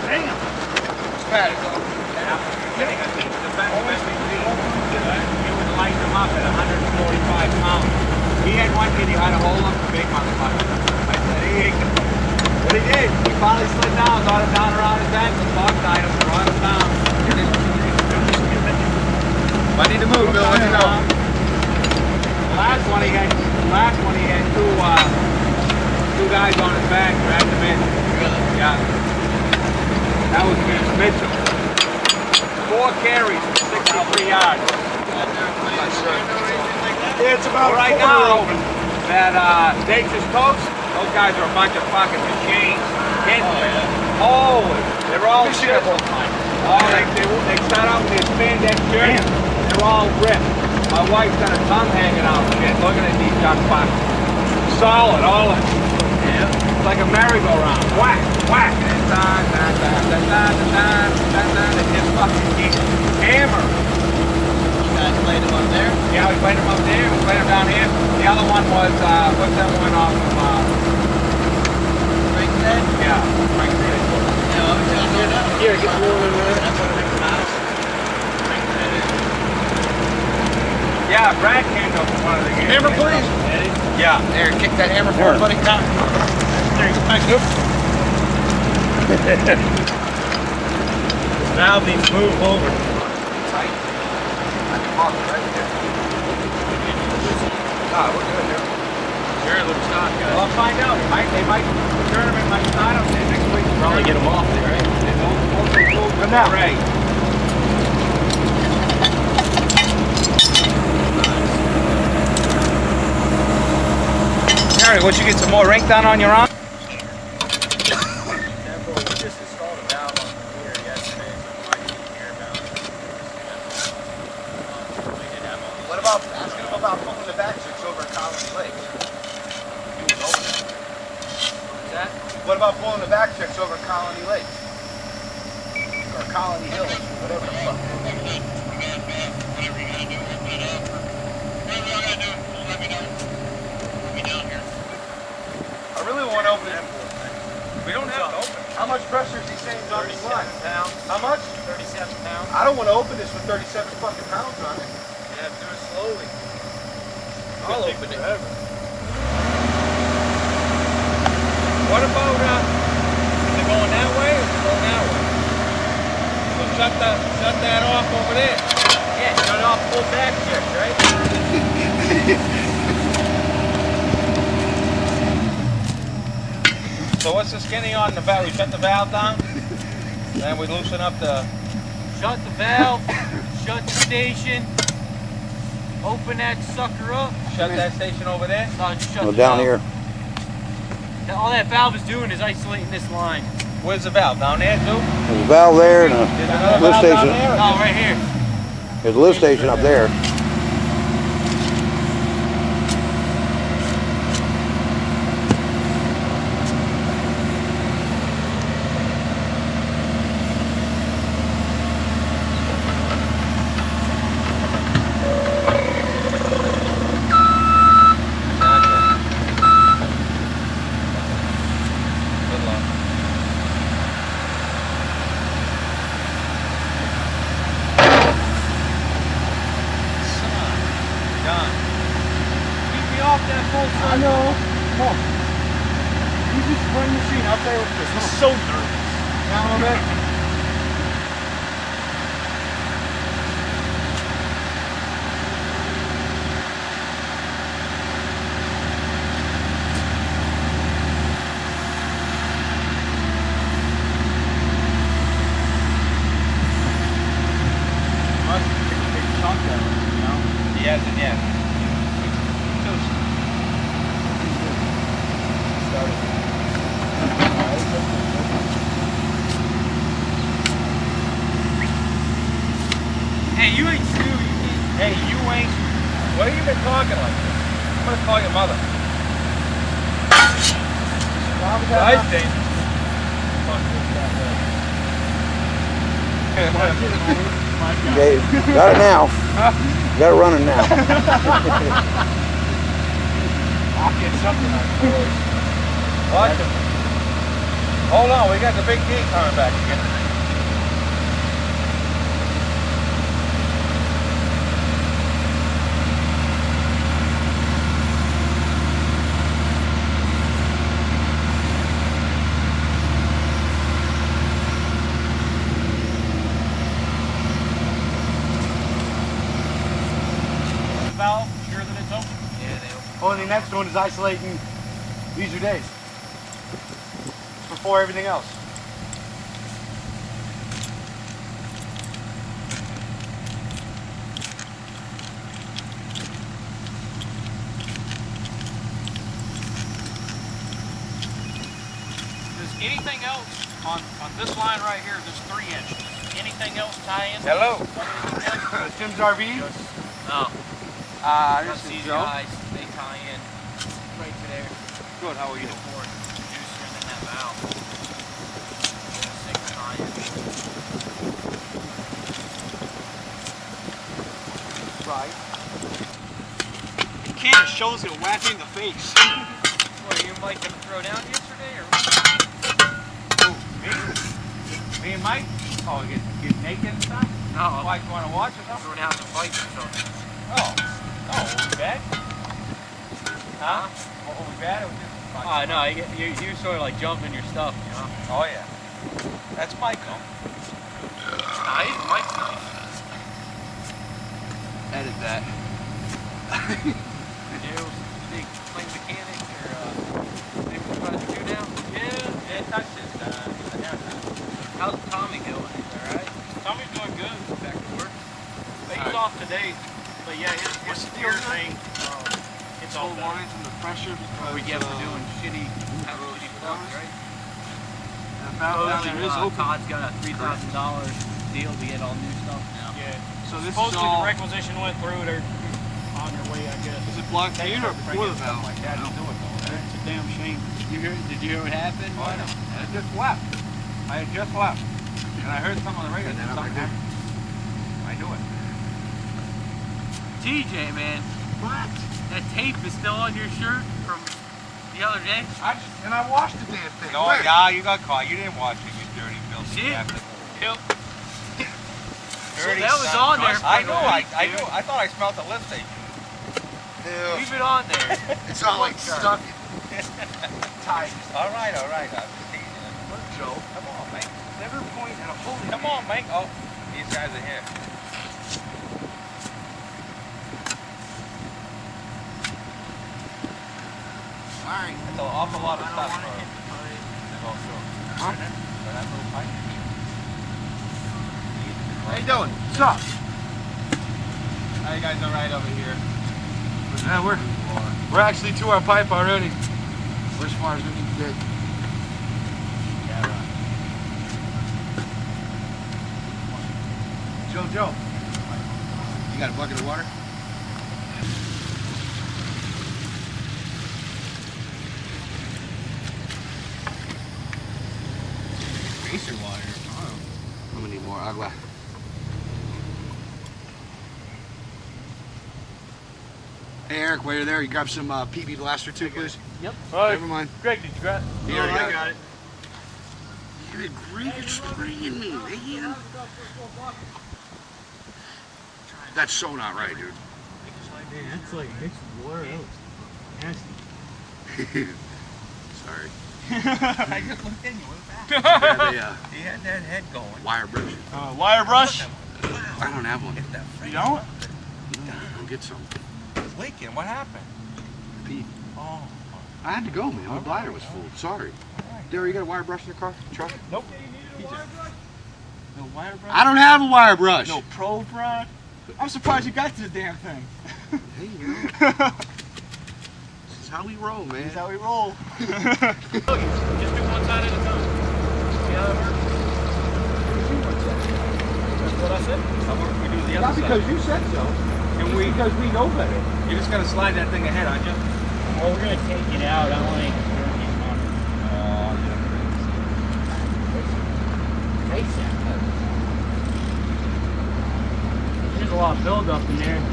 Damn. Pat it off. Getting a defensive MVP. He would light him up at 145 pounds. He had one kid, he had a hole up the big motherfucker. I said, he ain't gonna. But he did. He finally slid down, got him down around his ankle, dog tied him, brought him down. I need to move, Bill. Let me know. The last one he had two guys on his back, grabbed him in. Really? Yeah. That was Mitchell. 4 carries for 63 yards. Yeah, it's about right now. That Nature's Coast, those guys are a bunch of fucking machines. Holy, they're all shit. Oh, they start out with their spandex shirts. They're all ripped. My wife's got a tongue hanging out. Shit, looking at these young fuckers. Solid, all of it. Yeah. It's like a merry-go-round. Whack, whack. And it's they just fucking keep hammer. You guys played him up there? Yeah, we played him up there. We played him down here. The other one was, what's that one off of, Frank's Head? yeah, Frank's Head. Yeah, I was down there now. Yeah, get more in there. That's what it's about. Frank's Head is. Yeah, Brad came up with one of the games. Hammer, please. Yeah. There, kick that hammer for it, buddy. There you go. Thank you. Now these move over. Tight. Ah, we're good here. Sure, it looks not good. Well, I'll find out. They might, the tournament might start up there next week. Probably get them off there, right? They move Good now. Ray. Gary, would you get some more ink done on your arm? What about asking him about pulling the back chicks over at Colony Lake? He was over there. What's that? What about pulling the back chicks over at Colony Lake? Or Colony Hills, whatever the fuck. I really want to open it. We don't have to open. How much pressure is he saying is on this line? 37 pounds. How much? 37 pounds. I don't want to open this with 37 fucking pounds on it. Yeah, do it slowly. I'll open it. What about, is it going that way or is it going that way? So shut that off over there. Yeah, shut off full back check, right? So what's the skinny on the valve? We shut the valve down, then we loosen up the... Shut the valve, shut the station, open that sucker up. Shut that station over there? No, just shut Well, the down valve. here. All that valve is doing is isolating this line. Where's the valve? Down there too? There's a valve there and There's a another lift valve down station. there? No, right here. There's a lift station up there. I know. Come on. You just run the machine out there with this. I'm so nervous. Down a little bit. Must take a big chunk of it, you know? He hasn't yet. Hey, you ain't Stu. Hey, you ain't. What have you been talking like this? I'm gonna call your mother. I think. Okay, got it now. Got it running now. I'll get something on yours. What? Hold on, we got the big D coming back again. Valve, sure that it's open? Yeah, they open. Only thing that's doing is isolating leisure days before everything else. Does anything else on this line right here, this 3-inch, anything else tie in? Hello. Tim's RV. No. This These is Joe. guys, they tie in right to there. Good, how are you? Before juicer and then that valve. Single tie in. Right. It kind of shows it whack in the face. What, you Mike gonna throw down yesterday or? Me and Mike? Oh, get naked and stuff? No. Why, you want to watch or something? Throwing out the fights or something. Oh, we'll be bad? Huh? We'll be bad or just... Oh, no, you're sort of like jumping your stuff, you know? Oh, yeah. That's Mike, though. Nice, Mike's nice. Edit that. You big plane mechanic or maybe we're about to do now? Yeah, touch this. How's Tommy doing? Alright? Tommy's doing good. Back to work? He's off today, but yeah, his ear thing, it's all Slow better. lines and the pressure because We get for doing shitty stuff, right? there is open. Todd's got a $3,000 deal to get all new stuff now. Yeah. So this is Supposedly all. the requisition went through. They're on their way, I guess. Is it blockade or before the valve? Like that, he'll do it, though. It's a damn shame. Did you hear what happened? Oh, I know. I just left. I had just left. And I heard something on the radio that something happened. I knew it. TJ, man. What? That tape is still on your shirt from the other day? And I washed the damn thing. No, yeah, you got caught. You didn't watch it, you dirty filthy Shit. bastard. Yep. Dirty that was son. on there for I a know, week, I dude. knew. I thought I smelled the lift station. Leave it on there. It's all like stuck tight. All right, I'm just teasing you. Look, Joe. Come on, Mike. Never point at a hole. Come on, Mike. Oh, these guys are here. Alright. That's an awful lot of stuff for to go through. Huh? For that little pipe. How you doing? What's up? How you guys all right over here? Yeah, we're actually to our pipe already. We're as far as we need to get. Yeah, right. Joe. You got a bucket of water? Racer water. I'm gonna need more agua. Hey Eric, while you're there, you grab some PB Blaster too, please? Yep. Never mind. Greg, did you grab it? Here, I got it. You're Greg spraying me, man. That's so not right, dude. Man, that's like mixed water. That was nasty. Sorry. I just looked in you. What was that? He He had that head going. wire brush. Wire brush? I don't have one. Hit that You don't? I'll get some. It's leaking. What happened? Pete. Oh. I had to go, man. My bladder was full. Sorry. Darryl, you got a wire brush in the car? Truck? Nope. No wire brush? I don't have a wire brush. No pro brush? I'm surprised you got to the damn thing. Hey, man. This is how we roll, man. That's how we roll. Just do one side at a time. See how that works? That's what I said. We do the Not other because side. you said so. And It's because we know better. You just gotta slide that thing ahead, aren't you? Well, we're going to take it out. I don't want anything on it. Oh, yeah. There's a lot of buildup in there.